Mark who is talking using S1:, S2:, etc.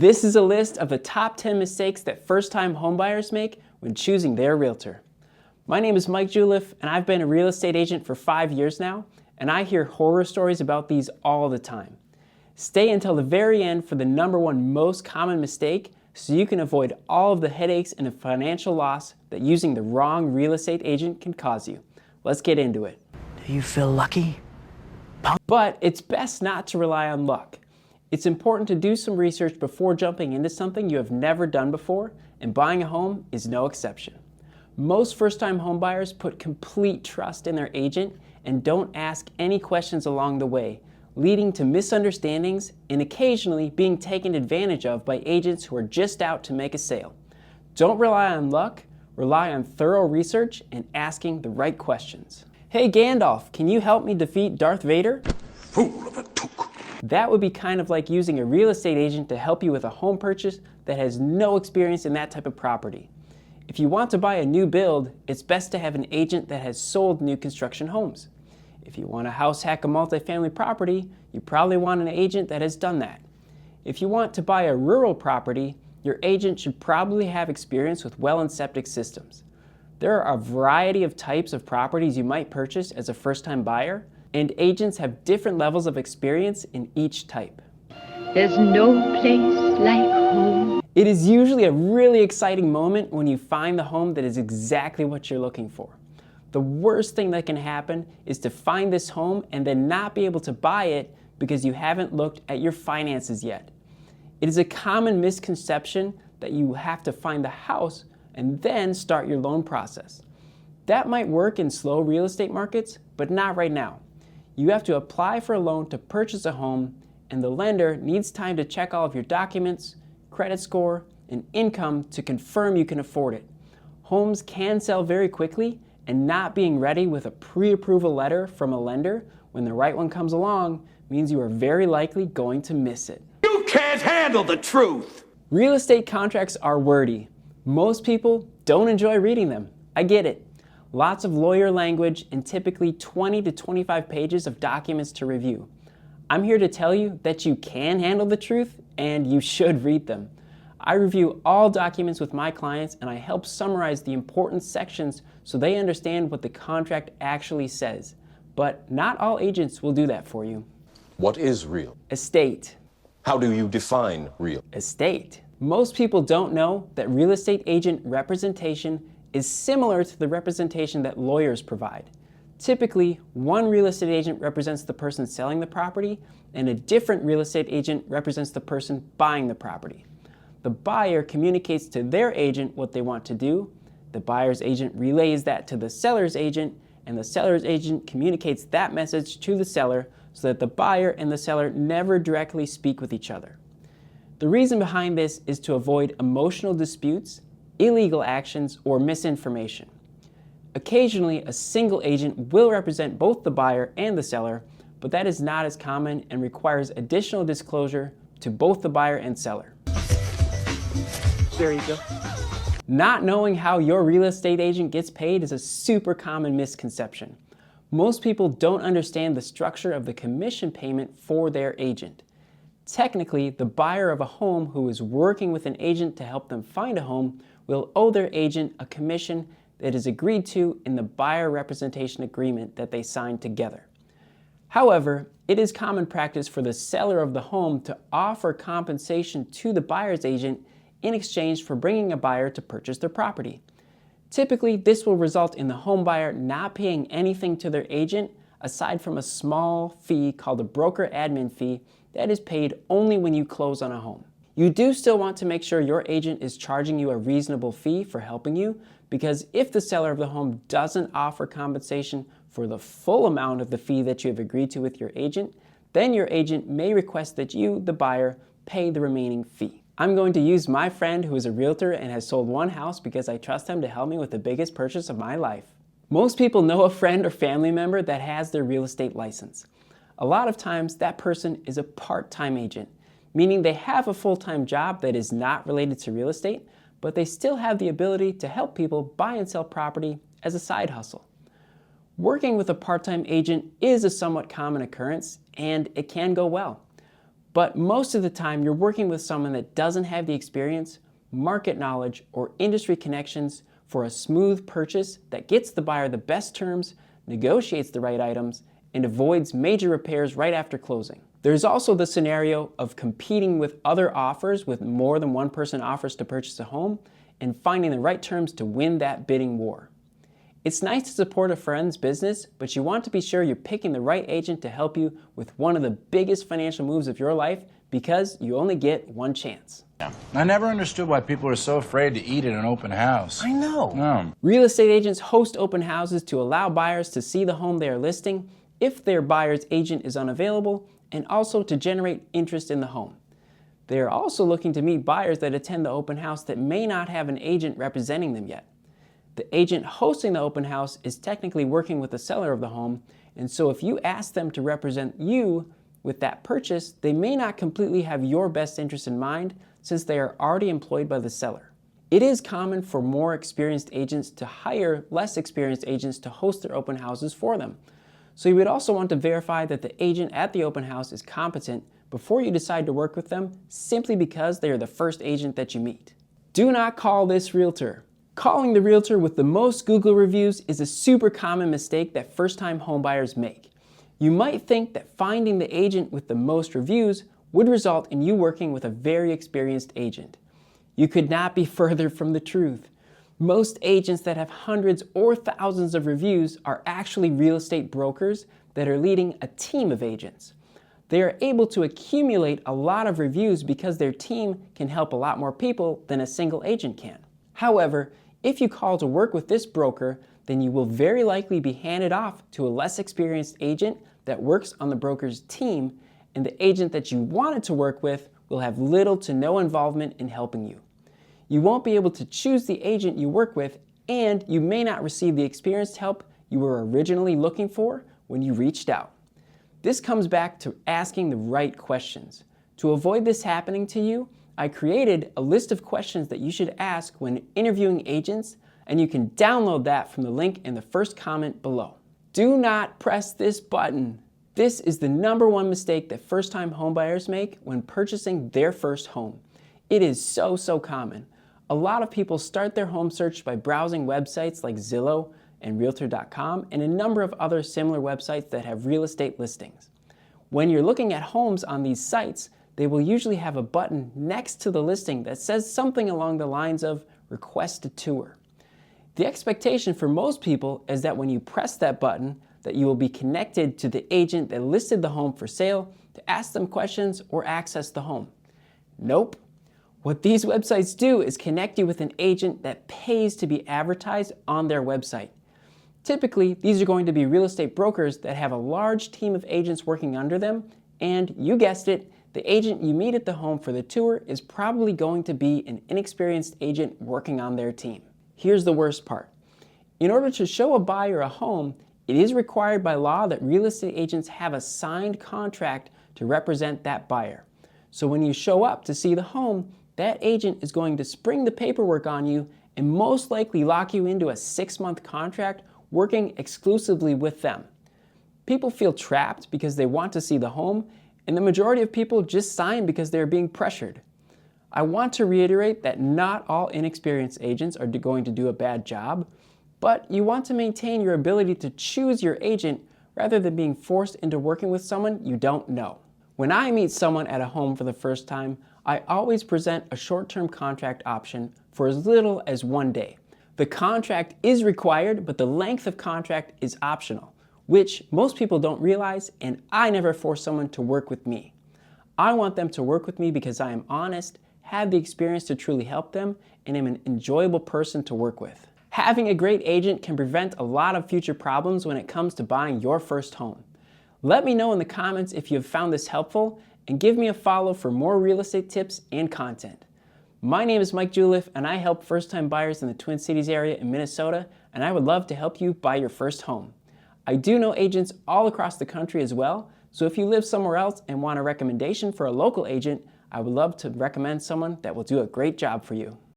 S1: This is a list of the top 10 mistakes that first-time homebuyers make when choosing their realtor. My name is Mike Juliff, and I've been a real estate agent for 5 years now, and I hear horror stories about these all the time. Stay until the very end for the #1 most common mistake so you can avoid all of the headaches and the financial loss that using the wrong real estate agent can cause you. Let's get into it.
S2: Do you feel lucky?
S1: But it's best not to rely on luck. It's important to do some research before jumping into something you have never done before, and buying a home is no exception. Most first-time homebuyers put complete trust in their agent and don't ask any questions along the way, leading to misunderstandings and occasionally being taken advantage of by agents who are just out to make a sale. Don't rely on luck, rely on thorough research and asking the right questions. Hey Gandalf, can you help me defeat Darth Vader?
S3: Fool of a took.
S1: That would be kind of like using a real estate agent to help you with a home purchase that has no experience in that type of property. If you want to buy a new build, it's best to have an agent that has sold new construction homes. If you want to house hack a multifamily property, you probably want an agent that has done that. If you want to buy a rural property, your agent should probably have experience with well and septic systems. There are a variety of types of properties you might purchase as a first-time buyer, and agents have different levels of experience in each type.
S4: There's no place like home.
S1: It is usually a really exciting moment when you find the home that is exactly what you're looking for. The worst thing that can happen is to find this home and then not be able to buy it because you haven't looked at your finances yet. It is a common misconception that you have to find the house and then start your loan process. That might work in slow real estate markets, but not right now. You have to apply for a loan to purchase a home, and the lender needs time to check all of your documents, credit score, and income to confirm you can afford it. Homes can sell very quickly, and not being ready with a pre-approval letter from a lender when the right one comes along means you are very likely going to miss it.
S3: You can't handle the truth.
S1: Real estate contracts are wordy. Most people don't enjoy reading them. I get it. Lots of lawyer language and typically 20 to 25 pages of documents to review. I'm here to tell you that you can handle the truth and you should read them. I review all documents with my clients and I help summarize the important sections so they understand what the contract actually says. But not all agents will do that for you.
S5: What is real?
S1: Estate.
S5: How do you define real?
S1: Estate. Most people don't know that real estate agent representation is similar to the representation that lawyers provide. Typically, one real estate agent represents the person selling the property and a different real estate agent represents the person buying the property. The buyer communicates to their agent what they want to do, the buyer's agent relays that to the seller's agent, and the seller's agent communicates that message to the seller so that the buyer and the seller never directly speak with each other. The reason behind this is to avoid emotional disputes, illegal actions, or misinformation. Occasionally, a single agent will represent both the buyer and the seller, but that is not as common and requires additional disclosure to both the buyer and seller. There you go. Not knowing how your real estate agent gets paid is a super common misconception. Most people don't understand the structure of the commission payment for their agent. Technically, the buyer of a home who is working with an agent to help them find a home will owe their agent a commission that is agreed to in the buyer representation agreement that they signed together. However, it is common practice for the seller of the home to offer compensation to the buyer's agent in exchange for bringing a buyer to purchase their property. Typically, this will result in the home buyer not paying anything to their agent aside from a small fee called a broker admin fee that is paid only when you close on a home. You do still want to make sure your agent is charging you a reasonable fee for helping you, because if the seller of the home doesn't offer compensation for the full amount of the fee that you have agreed to with your agent, then your agent may request that you, the buyer, pay the remaining fee. I'm going to use my friend who is a realtor and has sold one house because I trust him to help me with the biggest purchase of my life. Most people know a friend or family member that has their real estate license. A lot of times that person is a part-time agent, meaning they have a full-time job that is not related to real estate, but they still have the ability to help people buy and sell property as a side hustle. Working with a part-time agent is a somewhat common occurrence and it can go well. But most of the time, you're working with someone that doesn't have the experience, market knowledge, or industry connections for a smooth purchase that gets the buyer the best terms, negotiates the right items, and avoids major repairs right after closing. There's also the scenario of competing with other offers with more than one person offers to purchase a home and finding the right terms to win that bidding war. It's nice to support a friend's business, but you want to be sure you're picking the right agent to help you with one of the biggest financial moves of your life because you only get one chance.
S2: I never understood why people are so afraid to eat at an open house.
S5: I know.
S2: No.
S1: Real estate agents host open houses to allow buyers to see the home they are listing if their buyer's agent is unavailable, and also to generate interest in the home. They are also looking to meet buyers that attend the open house that may not have an agent representing them yet. The agent hosting the open house is technically working with the seller of the home, and so if you ask them to represent you with that purchase, they may not completely have your best interest in mind since they are already employed by the seller. It is common for more experienced agents to hire less experienced agents to host their open houses for them. So you would also want to verify that the agent at the open house is competent before you decide to work with them simply because they are the first agent that you meet. Do not call this realtor. Calling the realtor with the most Google reviews is a super common mistake that first-time homebuyers make. You might think that finding the agent with the most reviews would result in you working with a very experienced agent. You could not be further from the truth. Most agents that have hundreds or thousands of reviews are actually real estate brokers that are leading a team of agents. They are able to accumulate a lot of reviews because their team can help a lot more people than a single agent can. However, if you call to work with this broker, then you will very likely be handed off to a less experienced agent that works on the broker's team, and the agent that you wanted to work with will have little to no involvement in helping you. You won't be able to choose the agent you work with, and you may not receive the experienced help you were originally looking for when you reached out. This comes back to asking the right questions. To avoid this happening to you, I created a list of questions that you should ask when interviewing agents, and you can download that from the link in the first comment below. Do not press this button. This is the number one mistake that first-time homebuyers make when purchasing their first home. It is so common. A lot of people start their home search by browsing websites like Zillow and Realtor.com and a number of other similar websites that have real estate listings. When you're looking at homes on these sites, they will usually have a button next to the listing that says something along the lines of Request a Tour. The expectation for most people is that when you press that button, that you will be connected to the agent that listed the home for sale to ask them questions or access the home. Nope. What these websites do is connect you with an agent that pays to be advertised on their website. Typically, these are going to be real estate brokers that have a large team of agents working under them, and you guessed it, the agent you meet at the home for the tour is probably going to be an inexperienced agent working on their team. Here's the worst part. In order to show a buyer a home, it is required by law that real estate agents have a signed contract to represent that buyer. So when you show up to see the home, that agent is going to spring the paperwork on you and most likely lock you into a 6-month contract working exclusively with them. People feel trapped because they want to see the home, and the majority of people just sign because they're being pressured. I want to reiterate that not all inexperienced agents are going to do a bad job, but you want to maintain your ability to choose your agent rather than being forced into working with someone you don't know. When I meet someone at a home for the first time, I always present a short-term contract option for as little as 1 day. The contract is required, but the length of contract is optional, which most people don't realize, and I never force someone to work with me. I want them to work with me because I am honest, have the experience to truly help them, and am an enjoyable person to work with. Having a great agent can prevent a lot of future problems when it comes to buying your first home. Let me know in the comments if you have found this helpful, and give me a follow for more real estate tips and content. My name is Mike Juliff, and I help first-time buyers in the Twin Cities area in Minnesota, and I would love to help you buy your first home. I do know agents all across the country as well, so if you live somewhere else and want a recommendation for a local agent, I would love to recommend someone that will do a great job for you.